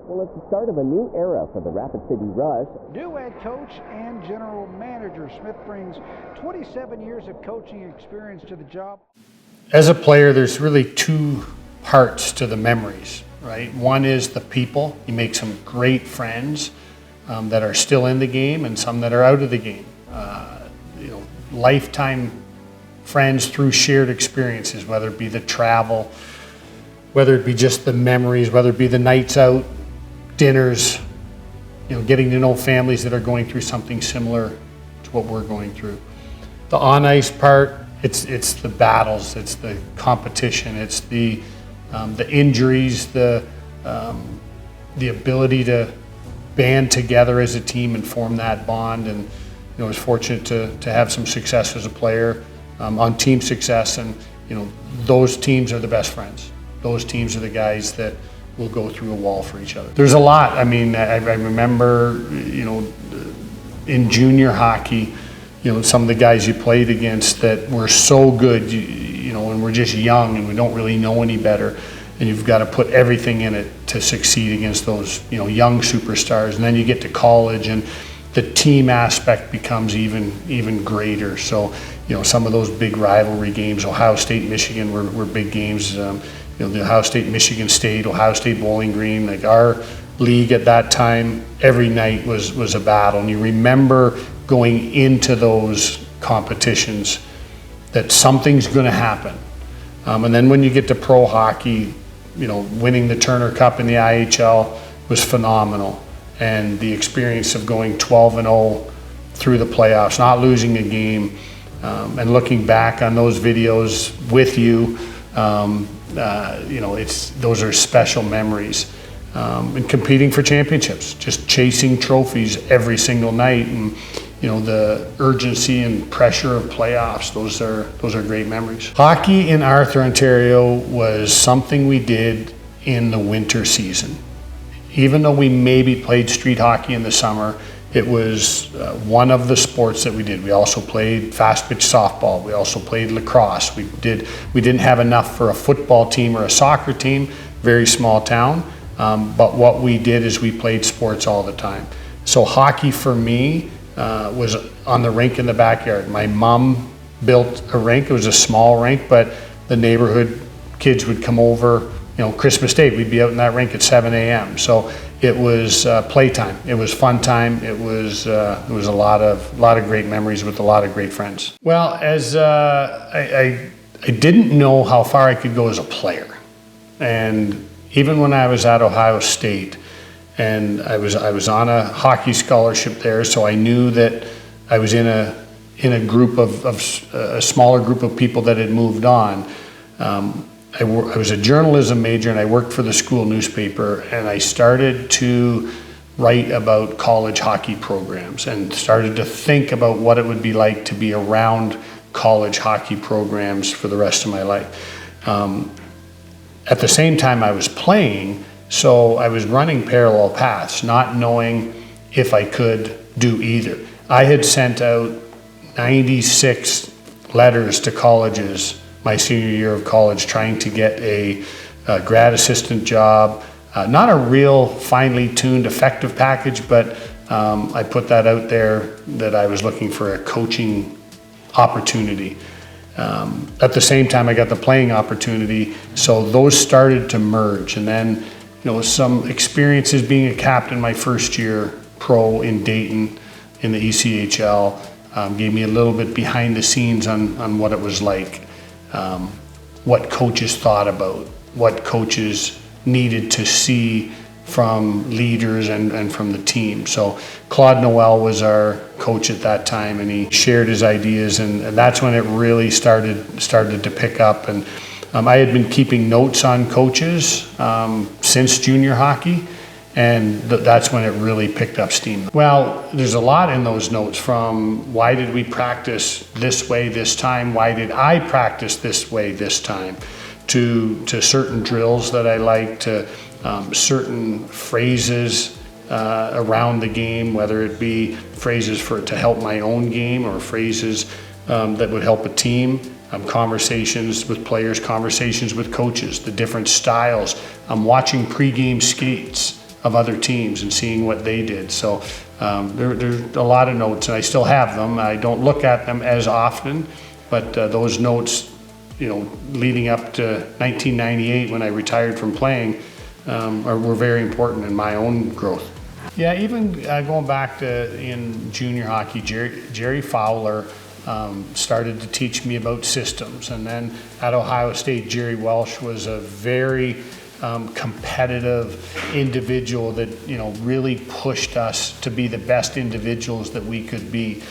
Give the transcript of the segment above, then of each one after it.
Well, it's the start of a new era for the Rapid City Rush. New head coach and general manager, Smith brings 27 years of coaching experience to the job. As a player, there's really two parts to the memories, right? One is the people. You make some great friends that are still in the game and some that are out of the game. Lifetime friends through shared experiences, whether it be the travel, whether it be just the memories, whether it be the nights out, dinners, getting to know families that are going through something similar to what we're going through. The on-ice part, it's the battles, it's the competition, it's the injuries, the ability to band together as a team and form that bond. And I was fortunate to have some success as a player on team success, and those teams are the best friends. Those teams are the guys that will go through a wall for each other. There's a lot. I mean, I remember, in junior hockey, some of the guys you played against that were so good, and we're just young and we don't really know any better, and you've got to put everything in it to succeed against those, young superstars. And then you get to college and the team aspect becomes even greater. So, some of those big rivalry games, Ohio State, Michigan were big games. The Ohio State, Michigan State, Ohio State Bowling Green, like our league at that time, every night was a battle. And you remember going into those competitions that something's going to happen. And then when you get to pro hockey, winning the Turner Cup in the IHL was phenomenal. And the experience of going 12-0 through the playoffs, not losing a game, and looking back on those videos with you, those are special memories. And competing for championships, just chasing trophies every single night, and the urgency and pressure of playoffs. Those are great memories. Hockey in Arthur, Ontario was something we did in the winter season. Even though we maybe played street hockey in the summer, it was one of the sports that we did. We also played fast pitch softball. We also played lacrosse. We didn't have enough for a football team or a soccer team, very small town. But what we did is we played sports all the time. So hockey for me was on the rink in the backyard. My mom built a rink. It was a small rink, but the neighborhood kids would come over. Christmas Day, we'd be out in that rink at 7 a.m. So it was playtime. It was fun time. It was a lot of great memories with a lot of great friends. Well, as I didn't know how far I could go as a player, and even when I was at Ohio State, and I was on a hockey scholarship there, so I knew that I was in a group of a smaller group of people that had moved on. I was a journalism major, and I worked for the school newspaper, and I started to write about college hockey programs and started to think about what it would be like to be around college hockey programs for the rest of my life. At the same time I was playing, so I was running parallel paths, not knowing if I could do either. I had sent out 96 letters to colleges my senior year of college, trying to get a grad assistant job. Not a real finely tuned, effective package, but I put that out there that I was looking for a coaching opportunity. At the same time, I got the playing opportunity, so those started to merge. And then, some experiences being a captain my first year pro in Dayton in the ECHL gave me a little bit behind the scenes on what it was like. What coaches thought about, what coaches needed to see from leaders and from the team. So Claude Noel was our coach at that time, and he shared his ideas, and that's when it really started to pick up. And I had been keeping notes on coaches since junior hockey, and that's when it really picked up steam. Well, there's a lot in those notes, from why did we practice this way this time, why did I practice this way this time, to certain drills that I like, to certain phrases around the game, whether it be phrases to help my own game or phrases that would help a team. Conversations with players, conversations with coaches, the different styles. I'm watching pregame skates of other teams and seeing what they did. So there's a lot of notes, and I still have them. I don't look at them as often, but those notes, you know, leading up to 1998 when I retired from playing, were very important in my own growth. Yeah, even going back to in junior hockey, Jerry Fowler started to teach me about systems, and then at Ohio State, Jerry Welsh was a very competitive individual that, you know, really pushed us to be the best individuals that we could be.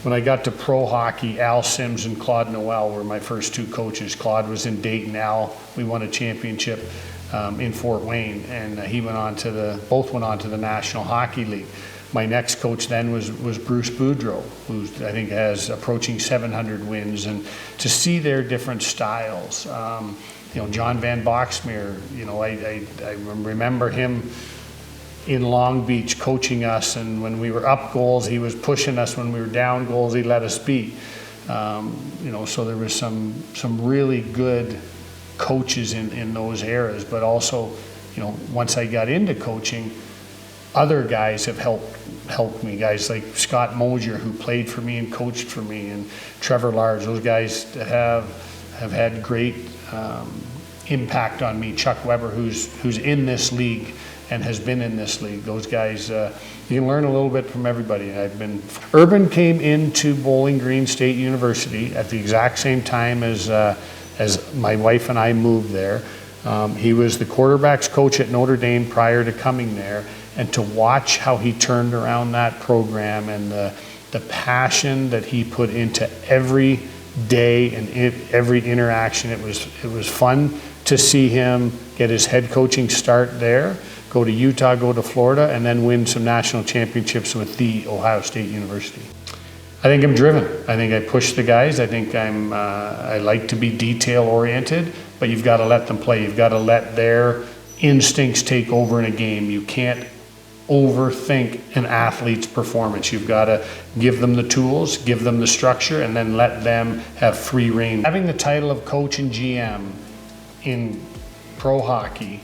When I got to pro hockey, Al Sims and Claude Noel were my first two coaches. Claude was in Dayton. Al, we won a championship in Fort Wayne, and both went on to the National Hockey League. My next coach then was Bruce Boudreau, who I think has approaching 700 wins, and to see their different styles. You know, John Van Boxmeer, you know, I remember him in Long Beach coaching us, and when we were up goals, he was pushing us. When we were down goals, he let us beat. You know, so there was some really good coaches in those eras, but also, you know, once I got into coaching, other guys have helped me. Guys like Scott Mosier, who played for me and coached for me, and Trevor Large. Those guys that have had great impact on me. Chuck Weber, who's in this league and has been in this league. Those guys, you can learn a little bit from everybody. Urban came into Bowling Green State University at the exact same time as my wife and I moved there. He was the quarterbacks coach at Notre Dame prior to coming there, and to watch how he turned around that program and the passion that he put into every day and every interaction, it was fun to see him get his head coaching start there, go to Utah, go to Florida, and then win some national championships with the Ohio State University. I think I'm driven. I think I push the guys. I think I like to be detail oriented, but you've got to let them play. You've got to let their instincts take over in a game. You can't overthink an athlete's performance. You've got to give them the tools, give them the structure, and then let them have free rein. Having the title of coach and GM in pro hockey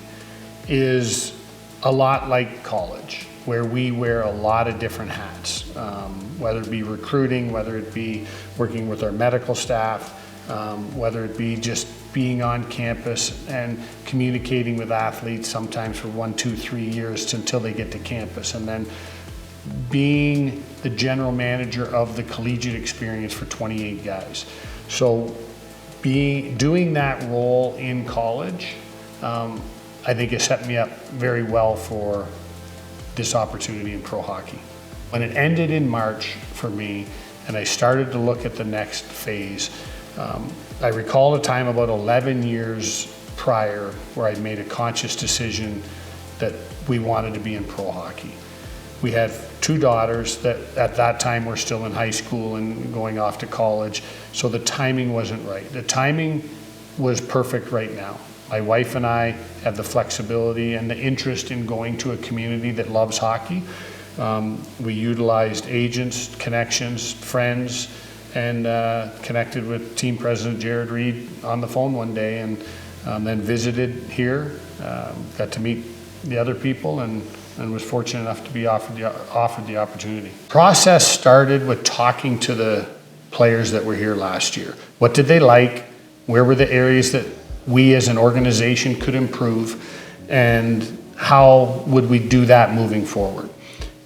is a lot like college, where we wear a lot of different hats, whether it be recruiting, whether it be working with our medical staff, whether it be just being on campus and communicating with athletes sometimes for 1, 2, 3 years until they get to campus, and then being the general manager of the collegiate experience for 28 guys. So doing that role in college, I think it set me up very well for this opportunity in pro hockey. When it ended in March for me, and I started to look at the next phase, I recall a time about 11 years prior where I'd made a conscious decision that we wanted to be in pro hockey. We had 2 daughters that at that time were still in high school and going off to college, so the timing wasn't right. The timing was perfect right now. My wife and I have the flexibility and the interest in going to a community that loves hockey. We utilized agents, connections, friends, and connected with team president Jared Reed on the phone one day, and then visited here, got to meet the other people, and was fortunate enough to be offered the opportunity. Process started with talking to the players that were here last year. What did they like? Where were the areas that we as an organization could improve, and how would we do that moving forward?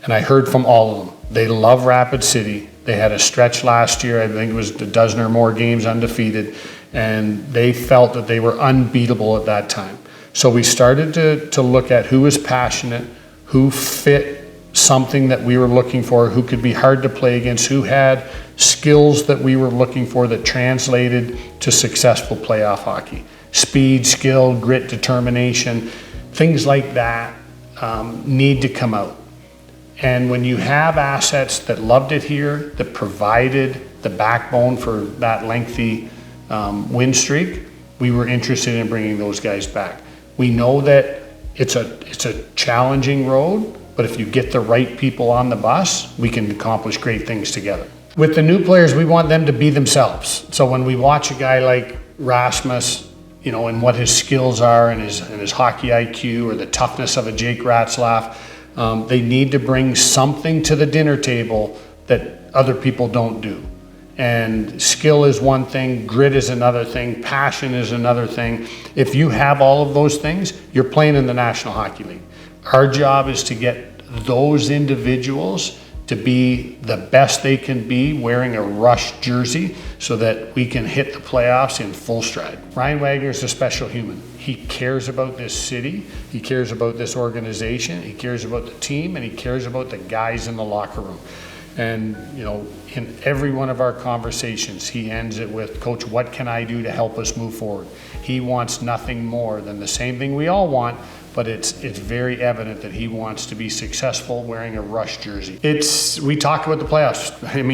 And I heard from all of them. They love Rapid City. They had a stretch last year, I think it was a dozen or more games undefeated, and they felt that they were unbeatable at that time. So we started to look at who was passionate, who fit something that we were looking for, who could be hard to play against, who had skills that we were looking for that translated to successful playoff hockey. Speed, skill, grit, determination, things like that need to come out. And when you have assets that loved it here, that provided the backbone for that lengthy win streak, we were interested in bringing those guys back. We know that it's a challenging road, but if you get the right people on the bus, we can accomplish great things together. With the new players, we want them to be themselves. So when we watch a guy like Rasmus, and what his skills are and his hockey IQ or the toughness of a Jake Ratzlaff. They need to bring something to the dinner table that other people don't do. And skill is one thing, grit is another thing, passion is another thing. If you have all of those things, you're playing in the National Hockey League. Our job is to get those individuals to be the best they can be wearing a Rush jersey so that we can hit the playoffs in full stride. Ryan Wagner is a special human. He cares about this city, he cares about this organization, he cares about the team, and he cares about the guys in the locker room. And, in every one of our conversations, he ends it with, Coach, what can I do to help us move forward? He wants nothing more than the same thing we all want, but it's very evident that he wants to be successful wearing a Rush jersey. We talk about the playoffs,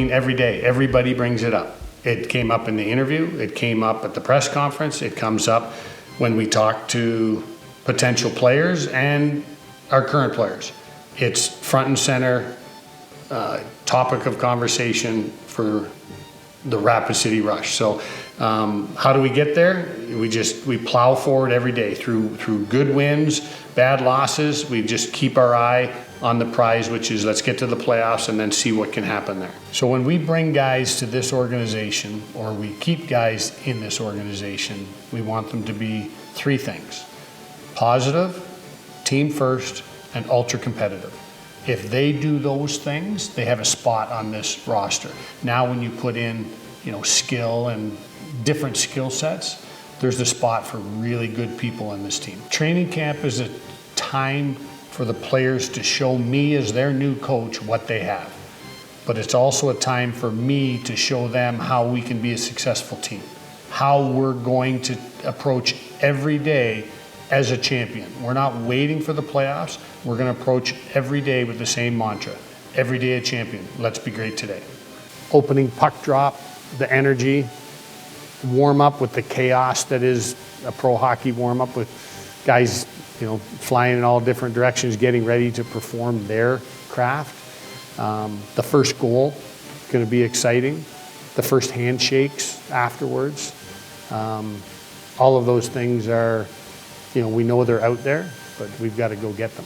every day. Everybody brings it up. It came up in the interview. It came up at the press conference. It comes up when we talk to potential players and our current players. It's front and center topic of conversation for the Rapid City Rush. So how do we get there? We plow forward every day through good wins, bad losses. We just keep our eye on the prize, which is let's get to the playoffs and then see what can happen there. So when we bring guys to this organization, or we keep guys in this organization, we want them to be three things: positive, team first, and ultra competitive. If they do those things, they have a spot on this roster. Now when you put in, skill and different skill sets, there's a spot for really good people in this team. Training camp is a time for the players to show me as their new coach what they have. But it's also a time for me to show them how we can be a successful team, how we're going to approach every day as a champion. We're not waiting for the playoffs. We're going to approach every day with the same mantra: every day a champion. Let's be great today. Opening puck drop, the energy, warm up with the chaos that is a pro hockey warm up with guys, flying in all different directions, getting ready to perform their craft. The first goal is going to be exciting. The first handshakes afterwards. All of those things are, we know they're out there, but we've got to go get them.